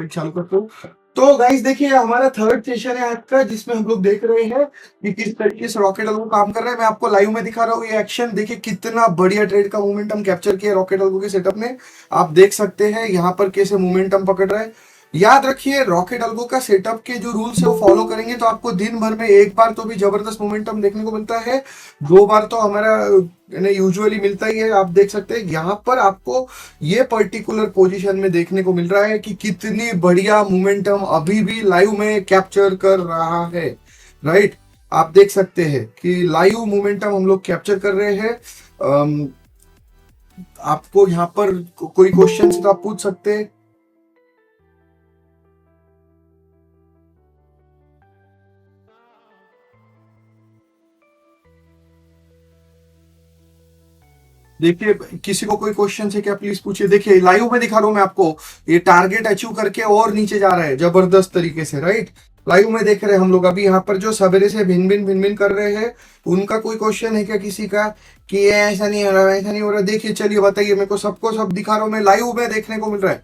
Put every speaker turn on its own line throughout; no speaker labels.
चालू करता हूँ। तो गाइस देखिए हमारा थर्ड सेशन है आज का, जिसमें हम लोग देख रहे हैं कि किस तरीके से रॉकेट अल्गो काम कर रहा है। मैं आपको लाइव में दिखा रहा हूँ ये एक्शन। देखिए कितना बढ़िया ट्रेड का मोमेंटम कैप्चर किया रॉकेट अल्गो के सेटअप ने। आप देख सकते हैं यहाँ पर कैसे मोमेंटम पकड़ रहा है। याद रखिए रॉकेट अल्गो का सेटअप के जो रूल्स है वो फॉलो करेंगे तो आपको दिन भर में एक बार तो भी जबरदस्त मोमेंटम देखने को मिलता है। दो बार तो हमारा यूजुअली मिलता ही है। आप देख सकते हैं यहाँ पर आपको ये पर्टिकुलर पोजीशन में देखने को मिल रहा है कि कितनी बढ़िया मोमेंटम अभी भी लाइव में कैप्चर कर रहा है। राइट, आप देख सकते हैं कि लाइव मोमेंटम हम लोग कैप्चर कर रहे हैं। आपको यहाँ पर कोई क्वेश्चन तो आप पूछ सकते हैं। देखिए किसी को कोई क्वेश्चन है क्या, प्लीज पूछिए। देखिए लाइव में दिखा रहा हूं मैं आपको, ये टारगेट अचीव करके और नीचे जा रहा है जबरदस्त तरीके से। राइट, लाइव में देख रहे हैं हम लोग। अभी यहाँ पर जो सवेरे से भिन भिन कर रहे हैं, उनका कोई क्वेश्चन है क्या किसी का कि ये ऐसा नहीं हो रहा, ऐसा नहीं हो रहा? देखिए चलिए बताइए मेरे को, सबको सब दिखा रहा हूँ मैं, लाइव में देखने को मिल रहा है।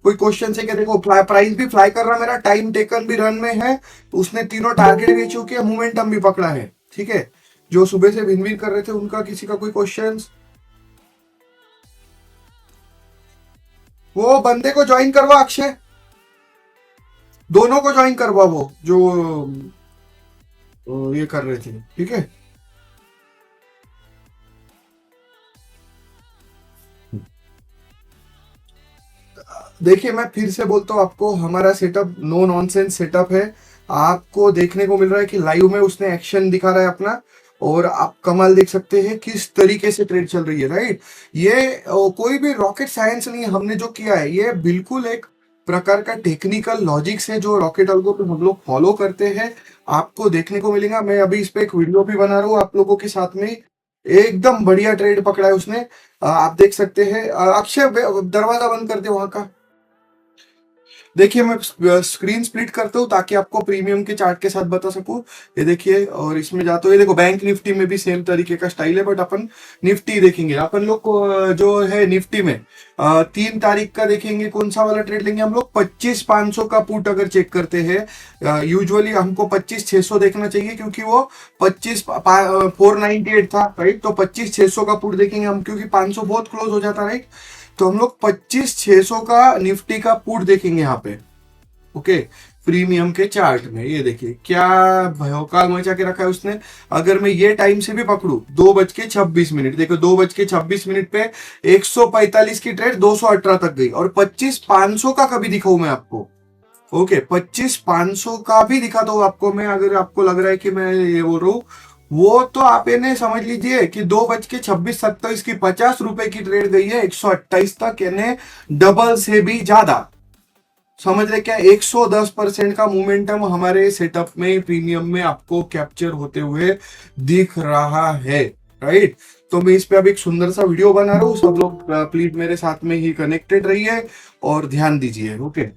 कोई क्वेश्चन है क्या? देखो प्राइस भी फ्लाई कर रहा है मेरा, टाइम टेकन भी रन में है, उसने तीनों टारगेट भी अचीव किया, मोमेंटम भी पकड़ा है। ठीक है, जो सुबह से भिन कर रहे थे उनका किसी का कोई क्वेश्चन? वो बंदे को ज्वाइन करवा अक्षय, दोनों को ज्वाइन करवा, वो जो ये कर रहे थे। ठीक है, देखिए मैं फिर से बोलता हूँ आपको, हमारा सेटअप नो नॉनसेंस सेटअप है। आपको देखने को मिल रहा है कि लाइव में उसने एक्शन दिखा रहा है अपना, और आप कमाल देख सकते हैं किस तरीके से ट्रेड चल रही है। राइट, ये कोई भी रॉकेट साइंस नहीं है हमने जो किया है, ये बिल्कुल एक प्रकार का टेक्निकल लॉजिक्स है जो रॉकेट अल्गो पे हम लोग फॉलो करते हैं। आपको देखने को मिलेगा। मैं अभी इस पे एक वीडियो भी बना रहा हूँ आप लोगों के साथ में। एकदम बढ़िया ट्रेड पकड़ा है उसने, आप देख सकते हैं। अक्षय दरवाजा बंद कर दे वहां का। देखिए मैं स्क्रीन स्प्लिट करता हूँ ताकि आपको प्रीमियम के चार्ट के साथ बता सकूं। ये देखिए, और इसमें जाते हुए देखो बैंक निफ्टी में भी सेम तरीके का स्टाइल है, बट अपन निफ्टी देखेंगे। अपन लोग को जो है निफ्टी में 3 तारीख का देखेंगे। कौन सा वाला ट्रेड लेंगे हम लोग? 25,500 का पुट अगर चेक करते हैं, यूजुअली हमको 25,600 देखना चाहिए, क्योंकि वो 498 था। राइट, तो 25,600 का पुट देखेंगे हम, क्योंकि 500 बहुत क्लोज हो जाता है। राइट, तो हम लोग 25,600 का निफ्टी का पुट देखेंगे यहाँ पे। ओके, प्रीमियम के चार्ट में ये देखिए क्या भयौकाल मचा के रखा है उसने। अगर मैं ये टाइम से भी पकड़ू 2:26, देखो 2:26 पे 145 की ट्रेड 218 तक गई, और 25,500 का कभी दिखाऊं मैं आपको? ओके, 25,500 का भी दिखाता हूं आपको मैं। अगर आपको लग रहा है कि मैं ये बोल रहा हूँ, वो तो आप इन्हें समझ लीजिए कि 2:26, 27 की 50 रुपए की ट्रेड गई है 128 तक, यानी डबल से भी ज्यादा। समझ रहे क्या? 110% का मोमेंटम हमारे सेटअप में प्रीमियम में आपको कैप्चर होते हुए दिख रहा है। राइट, तो मैं इस पे अब एक सुंदर सा वीडियो बना रहा हूँ। सब लोग प्लीज मेरे साथ में ही कनेक्टेड रहिए और ध्यान दीजिए। ओके,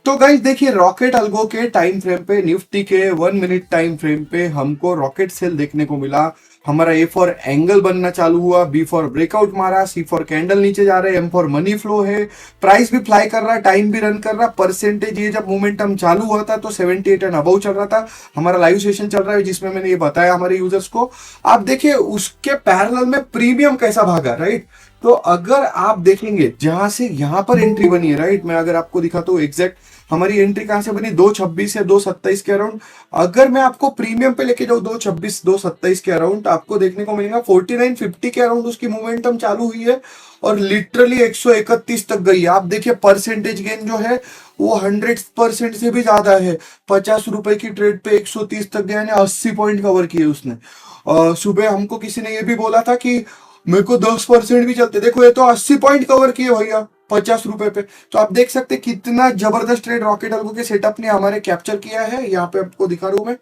तो गाइस देखिए रॉकेट अल्गो के टाइम फ्रेम पे, निफ्टी के 1 मिनट टाइम फ्रेम पे हमको रॉकेट सेल देखने को मिला। हमारा ए फॉर एंगल बनना चालू हुआ, बी फॉर ब्रेकआउट मारा, सी फॉर कैंडल नीचे जा रहे हैं, एम फॉर मनी फ्लो है, प्राइस भी फ्लाई कर रहा है, टाइम भी रन कर रहा है। परसेंटेज ये जब मोमेंटम चालू हुआ था तो 78 एंड अबव चल रहा था। हमारा लाइव सेशन चल रहा है जिसमें मैंने ये बताया हमारे यूजर्स को। आप देखिए उसके पैरेलल में प्रीमियम कैसा भागा। राइट, तो अगर आप देखेंगे जहां से यहां पर एंट्री बनी है, राइट, मैं अगर आपको दिखाता हूँ एग्जैक्ट हमारी एंट्री कहां से बनी, 2:26 या 2:27 के अराउंड। अगर मैं आपको प्रीमियम पे लेके जाऊं 2:26, 2:27 के अराउंड, आपको देखने को मिलेगा 49.50 के अराउंड उसकी मोमेंटम चालू हुई है, और लिटरली 131 तक गई। आप देखिए परसेंटेज गेन जो है वो 100% से भी ज्यादा है। 50 रुपए की ट्रेड पे 130 तक गया, 80 पॉइंट कवर किए उसने। सुबह हमको किसी ने ये भी बोला था कि मेरे को 10% भी चलते, देखो ये तो 80 पॉइंट कवर किए भैया 50 रुपए पे। तो आप देख सकते कितना जबरदस्त ट्रेड रॉकेट अल्गो के सेटअप ने हमारे कैप्चर किया है। यहाँ पे आपको दिखा रहा हूं मैं।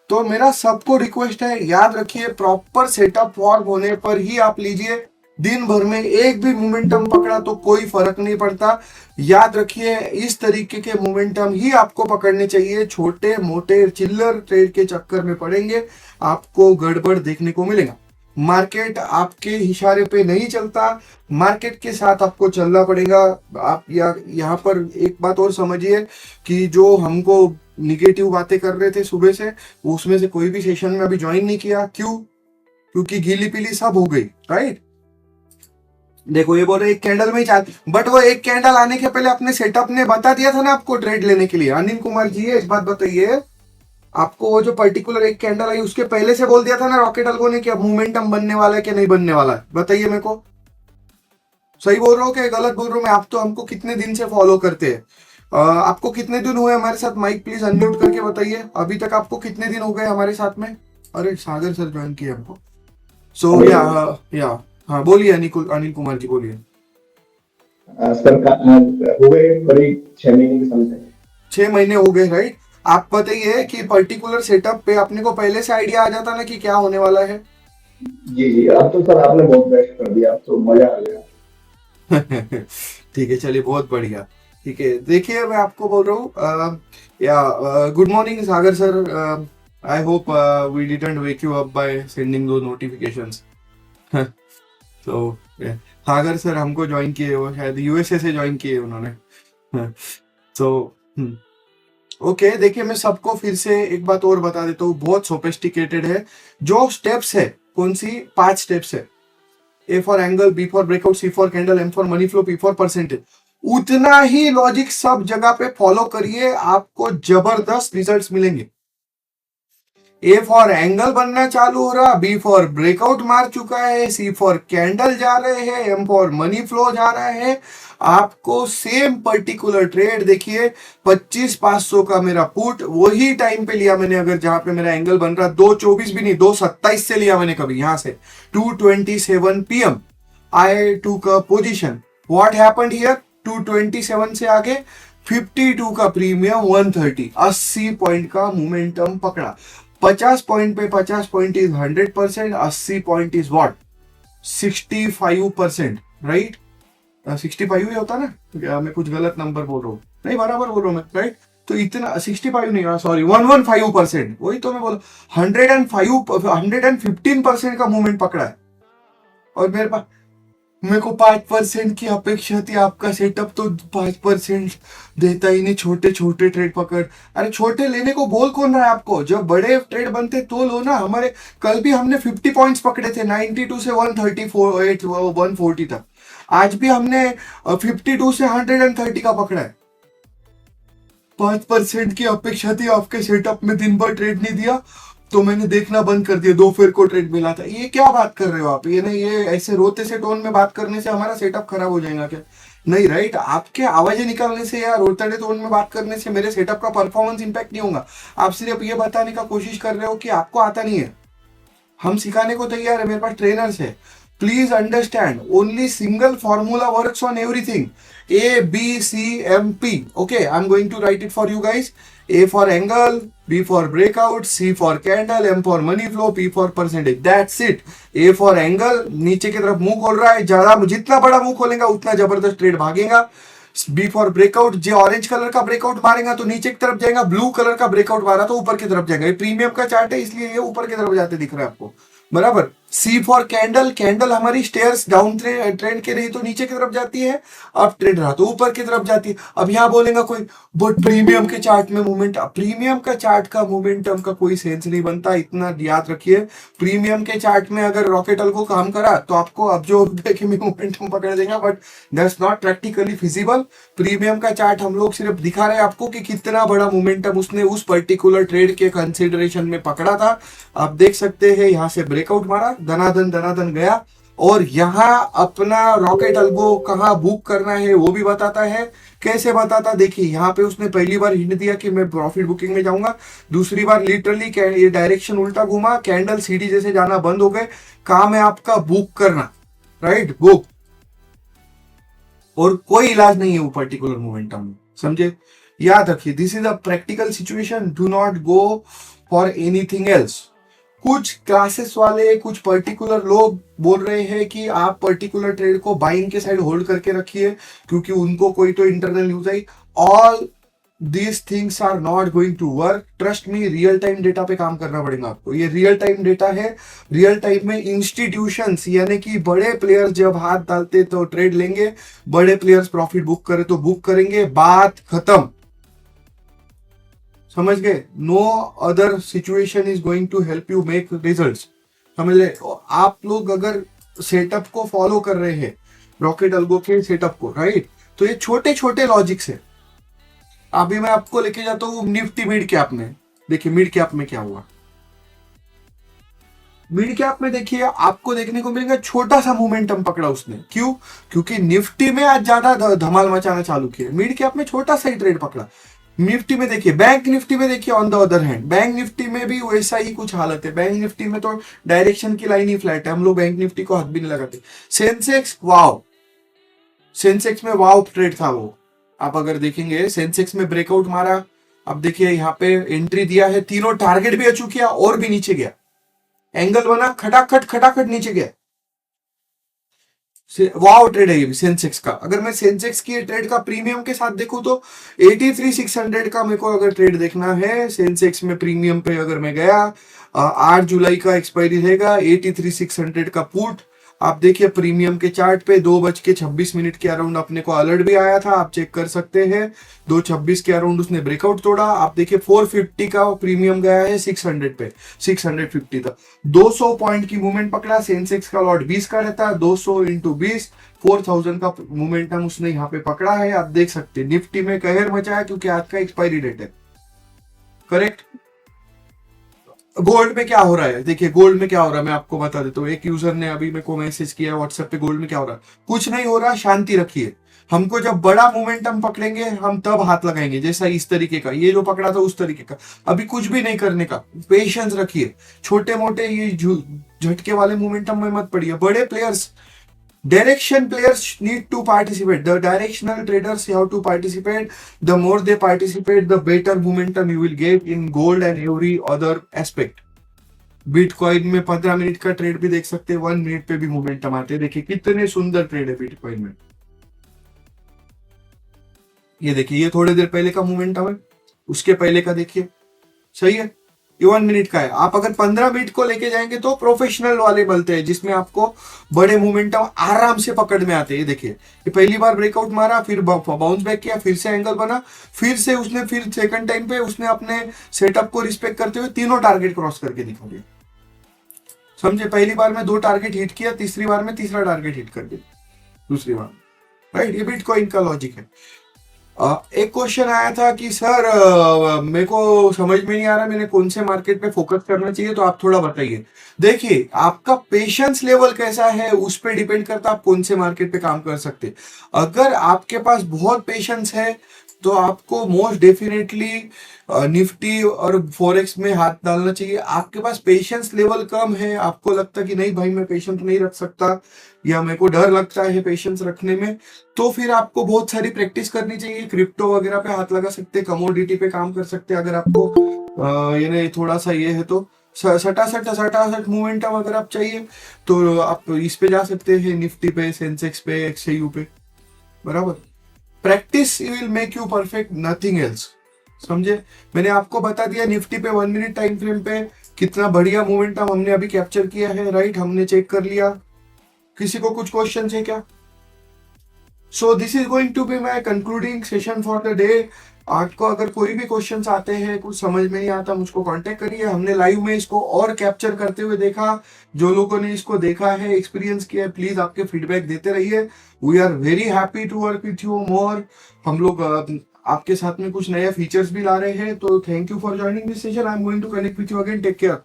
तो मेरा सबको रिक्वेस्ट है, याद रखिए प्रॉपर सेटअप फॉर्म होने पर ही आप लीजिए। दिन भर में एक भी मोमेंटम पकड़ा तो कोई फर्क नहीं पड़ता। याद रखिए इस तरीके के मोमेंटम ही आपको पकड़ने चाहिए। छोटे मोटे चिल्लर ट्रेड के चक्कर में पड़ेंगे, आपको गड़बड़ देखने को मिलेगा। मार्केट आपके इशारे पे नहीं चलता, मार्केट के साथ आपको चलना पड़ेगा। आप यहाँ पर एक बात और समझिए कि जो हमको निगेटिव बातें कर रहे थे सुबह से, उसमें से कोई भी सेशन में अभी ज्वाइन नहीं किया। क्यों? क्योंकि गीली पीली सब हो गई, राइट। देखो ये बोल रहे एक कैंडल में ही चार, बट वो एक कैंडल आने के पहले अपने सेटअप ने बता दिया था ना आपको ट्रेड लेने के लिए। अनिल कुमार जी एक बात बताइए, आपको वो जो पर्टिकुलर एक कैंडल आई उसके पहले से बोल दिया था ना रॉकेट अल्गो ने कि अब मोमेंटम बनने वाला है कि नहीं बनने वाला है? बताइए मेरे को, सही बोल रहा हूँ कि गलत बोल रहा हूँ मैं? आप तो हमको कितने दिन से फॉलो करते हैं, आपको कितने दिन हुए हमारे साथ? माइक प्लीज अनम्यूट करके बताइए, अभी तक आपको कितने दिन हो गए हमारे साथ में? अरे सागर सर ज्वाइन किए हमको। सो या हाँ बोलिए अनिल कुमार जी बोलिए।
सर का हो गए करीब 6 महीने के समथिंग।
6 महीने हो गए, राइट। आप बताइए कि पर्टिकुलर सेटअप पे अपने को पहले से आइडिया आ जाता ना कि क्या होने वाला है?
जी जी, अब तो सर आपने बहुत बेस्ट कर दिया, अब तो मजा आ गया।
ठीक है, चलिए बहुत बढ़िया। ठीक है, देखिए मैं आपको बोल रहा हूँ, या good morning Sagar sir, I hope we didn't wake you up by sending दो नोटिफिकेशंस। तो सागर सर हमको ज्वाइन किए, वो शायद यूएसए से ज्वाइन किए उन्होंने। तो ओके, देखिए मैं सबको फिर से एक बात और बता देता हूँ, बहुत सोफिस्टिकेटेड है जो स्टेप्स है। कौन सी 5 स्टेप्स है? A for angle, B for breakout, C for candle, M for money flow, P for percentage. उतना ही लॉजिक सब जगह पे फॉलो करिए, आपको जबरदस्त रिजल्ट्स मिलेंगे। ए फॉर एंगल बनना चालू हो रहा, बी फॉर ब्रेकआउट मार चुका है, सी फॉर कैंडल जा रहे हैं, एम फॉर मनी फ्लो जा रहा है। आपको सेम पर्टिकुलर ट्रेड देखिए, 25,500 का मेरा पुट वही टाइम पे लिया मैंने, अगर जहां पे मेरा एंगल बन रहा 2:24 भी नहीं 2:27 से लिया मैंने कभी, यहां से 2:27 PM आई टूक a position. What happened here? 2:27 से आगे 52 का प्रीमियम, 130 80 पॉइंट का मोमेंटम पकड़ा। 50 पॉइंट पे 50 point is 100%, 80 point is what? 65%, right. 65 ही होता ना, क्या मैं कुछ गलत नंबर बोल रहा हूँ? नहीं बराबर बोल रहा हूँ मैं, राइट। तो इतना 65 नहीं, सॉरी 115%, वही तो मैं बोला। 115% का मूवमेंट पकड़ा है, और मेरे को 5% की अपेक्षा थी। आपका सेटअप तो 5% देता ही नहीं, छोटे छोटे ट्रेड पकड़। अरे छोटे लेने को बोल कौन रहा है आपको? जब बड़े ट्रेड बनते तो लो ना। हमारे कल भी हमने 50 पॉइंट्स पकड़े थे, 92 से 134 140 तक। आज भी हमने 52 से 130 का पकड़ा है। 5% की अपेक्षा थी, आपके सेटअप में दिन भर ट्रेड नहीं दिया तो मैंने देखना बंद कर दिया, 2 फेर को ट्रेड मिला था। ये क्या बात कर रहे हो आप? ये नहीं, ये ऐसे रोते से टोन में बात करने से हमारा सेटअप खराब हो जाएगा क्या? नहीं, राइट। आपके आवाजें निकालने से या रोतड़े टोन में बात करने से मेरे सेटअप का परफॉर्मेंस इंपैक्ट नहीं होगा। आप सिर्फ ये बताने का कोशिश कर रहे हो कि आपको आता नहीं है। हम सिखाने को तैयार है, मेरे पास ट्रेनर्स है। Please understand, only single formula works on everything. A B C M P. Okay, I'm going to write it for you guys. A for angle, B for breakout, C for candle, M for money flow, P for percentage. That's it. A for angle, नीचे की तरफ मुंह खोल रहा है, ज्यादा जितना बड़ा मुंह खोलेगा उतना जबरदस्त ट्रेड भागेगा। बी फॉर ब्रेकआउट, जो ऑरेंज कलर का ब्रेकआउट मारेगा तो नीचे की तरफ जाएगा, ब्लू कलर का ब्रेकआउट मारा तो ऊपर की तरफ जाएगा। ये प्रीमियम का चार्ट है इसलिए ये ऊपर की तरफ जाते दिख रहा है आपको, बराबर। सी फॉर कैंडल, कैंडल हमारी स्टेयर्स डाउन ट्रेंड के रही तो नीचे की तरफ जाती है, अप ट्रेंड रहा तो ऊपर की तरफ जाती है। अब यहां बोलेगा कोई बट प्रीमियम के चार्ट में मूवमेंट, प्रीमियम का चार्ट का मोमेंटम का कोई सेंस नहीं बनता, इतना याद रखिए। प्रीमियम के चार्ट में अगर रॉकेट को काम करा तो आपको अब जो देखे में मोमेंटम पकड़ देगा, but that's not practically feasible. Premium का चार्ट हम लोग सिर्फ दिखा रहे हैं आपको कि कितना बड़ा मोमेंटम उसने उस पर्टिकुलर ट्रेड के कंसिडरेशन में पकड़ा था। आप देख सकते हैं यहां से ब्रेकआउट मारा, दनादन गया, और यहां अपना रॉकेट अल्गो कहां बुक करना है वो भी बताता है। कैसे बताता? देखिए यहां पे उसने पहली बार हिंट दिया कि मैं प्रॉफिट बुकिंग में जाऊंगा, दूसरी बार लिटरली ये डायरेक्शन उल्टा घुमा, कैंडल सीढ़ी जैसे जाना बंद हो गए। काम है आपका बुक करना, राइट, बुक, और कोई इलाज नहीं है वो पर्टिकुलर मोमेंटम में, समझे? याद रखिए, this is a practical situation, do not go for anything else. कुछ क्लासेस वाले, कुछ पर्टिकुलर लोग बोल रहे हैं कि आप पर्टिकुलर ट्रेड को बाइंग के साइड होल्ड करके रखिए क्योंकि उनको कोई तो internal news I. All these things are not going to work. Trust me, real time data पे काम करना पड़ेगा आपको. ये रियल टाइम डेटा है. रियल टाइम में इंस्टीट्यूशंस यानी कि बड़े प्लेयर्स जब हाथ डालते तो ट्रेड लेंगे, बड़े प्लेयर्स प्रॉफिट बुक करे तो बुक करेंगे, बात खत्म. समझ गए? No other situation is going to help you make results. समझ रहे? आप लोग अगर सेटअप को फॉलो कर रहे हैं, रॉकेट अल्गो के सेटअप को, राइट, तो ये छोटे छोटे लॉजिक्स है. अभी मैं आपको लेके जाता हूँ निफ्टी मिड कैप में. देखिए मिड कैप में क्या हुआ. मिड कैप में देखिए आपको देखने को मिलेगा छोटा सा मोमेंटम पकड़ा उसने. क्यों? क्योंकि निफ्टी में आज ज्यादा धमाल मचाना चालू किया, मिड कैप में छोटा सा ही ट्रेड पकड़ा. निफ्टी में देखिए, बैंक निफ्टी में देखिए on the other hand, bank Nifty में भी वैसा ही कुछ हालत है. बैंक निफ्टी में तो डायरेक्शन की लाइन ही फ्लैट है, हम लोग बैंक निफ्टी को हाथ भी नहीं लगाते. सेंसेक्स, वाव, सेंसेक्स में वाव ट्रेड था वो. आप अगर देखेंगे सेंसेक्स में ब्रेकआउट मारा. अब देखिए यहाँ पे एंट्री दिया है, तीनों टारगेट भी अचीव किया और भी नीचे गया, एंगल बना, खटाखट खटाखट नीचे गया. वाव ट्रेड है ये भी सेंसेक्स का. अगर मैं सेंसेक्स की ट्रेड का प्रीमियम के साथ देखूं तो 83,600 का मेरे को अगर ट्रेड देखना है सेंसेक्स में प्रीमियम पे, अगर मैं गया 8 जुलाई का एक्सपायरी रहेगा, 83,600 का पुट. आप देखिए प्रीमियम के चार्ट पे 2:26 के अराउंड अपने को अलर्ट भी आया था, आप चेक कर सकते हैं. 2:26 के अराउंड उसने ब्रेकआउट तोड़ा. आप देखिए 450 का प्रीमियम गया है 600 पे, 650 तक 200 पॉइंट की मूवमेंट पकड़ा. सेंसेक्स का लॉट 20 का रहता है, 200 इंटू 20, 4000 का मोमेंटम उसने यहाँ पे पकड़ा है. आप देख सकते हैं निफ्टी में कहर मचा है क्योंकि आज का एक्सपायरी डेट है. करेक्ट. गोल्ड में क्या हो रहा है, देखिए गोल्ड में क्या हो रहा है मैं आपको बता देता हूँ. एक यूजर ने अभी मेरे को मैसेज किया व्हाट्सएप पे, गोल्ड में क्या हो रहा है. कुछ नहीं हो रहा, शांति रखिए. हमको जब बड़ा मोमेंटम पकड़ेंगे हम तब हाथ लगाएंगे, जैसा इस तरीके का ये जो पकड़ा था उस तरीके का. अभी कुछ भी नहीं करने का, पेशेंस रखिए. छोटे मोटे ये झटके वाले मोमेंटम में मत पड़िए. बड़े players, direction players need to participate. The directional traders have to participate. The more they participate, the better momentum you will get in gold and every other aspect. Bitcoin में 15 मिनट का trade भी देख सकते हैं, 1 minute पे भी momentum आते हैं. देखिए कितने सुंदर ट्रेड है बिटकॉइन में. ये देखिए ये थोड़ी देर पहले का मोमेंटम है, उसके पहले का देखिए, सही है. ये 1 मिनट का है. आप अगर 15 मिनट को लेके जाएंगे तो प्रोफेशनल वाले बनते हैं, जिसमें आपको बड़े मोमेंटम आराम से पकड़ में आते हैं. देखिए ये पहली बार ब्रेकआउट मारा, फिर बाउंस बैक किया, फिर से एंगल बना, फिर से उसने फिर सेकंड टाइम पे उसने अपने सेटअप को रिस्पेक्ट करते हुए तीनों टारगेट क्रॉस करके दिखा दिया. समझे? पहली बार में 2 टारगेट हिट किया, तीसरी बार में तीसरा टारगेट हिट कर दिया, दूसरी बार. राइट, ये बिटकॉइन का लॉजिक है. एक क्वेश्चन आया था कि सर मेरे को समझ में नहीं आ रहा मैंने कौन से मार्केट पे फोकस करना चाहिए, तो आप थोड़ा बताइए. देखिए आपका पेशेंस लेवल कैसा है उस पे डिपेंड करता है आप कौन से मार्केट पे काम कर सकते. अगर आपके पास बहुत पेशेंस है तो आपको मोस्ट डेफिनेटली निफ्टी और फॉरेक्स में हाथ डालना चाहिए. आपके पास पेशेंस लेवल कम है, आपको लगता है कि नहीं भाई मैं पेशेंस नहीं रख सकता, या मेरे को डर लगता है पेशेंस रखने में, तो फिर आपको बहुत सारी प्रैक्टिस करनी चाहिए. क्रिप्टो वगैरह पे हाथ लगा सकते हैं, कमोडिटी पे काम कर सकते हैं. अगर आपको ये थोड़ा सा ये है तो सटासट मोमेंटम अगर आप चाहिए तो आप इस पे जा सकते हैं, निफ्टी पे, सेंसेक्स पे, एक्सयू पे. बराबर. Practice will make you perfect, nothing else. समझे? मैंने आपको बता दिया निफ्टी पे 1 मिनट टाइम फ्रेम पे कितना बढ़िया मोमेंटम हमने अभी कैप्चर किया है. राइट, हमने चेक कर लिया. किसी को कुछ क्वेश्चन है क्या? So this is going to be my concluding session for the day. आपको अगर कोई भी क्वेश्चंस आते हैं, कुछ समझ में नहीं आता, मुझको कांटेक्ट करिए. हमने लाइव में इसको और कैप्चर करते हुए देखा. जो लोगों ने इसको देखा है, एक्सपीरियंस किया है, प्लीज आपके फीडबैक देते रहिए. We are very happy to work with you more. हम लोग आपके साथ में कुछ नए फीचर्स भी ला रहे हैं. तो thank you for joining this session. I am going to connect with you again. Take care.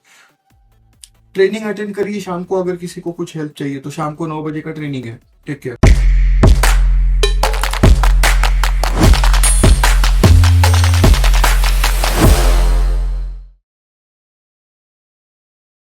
Training attend करिए शाम को. अगर किसी को कुछ हेल्प चाहिए तो शाम को 9 बजे का ट्रेनिंग है. Take care.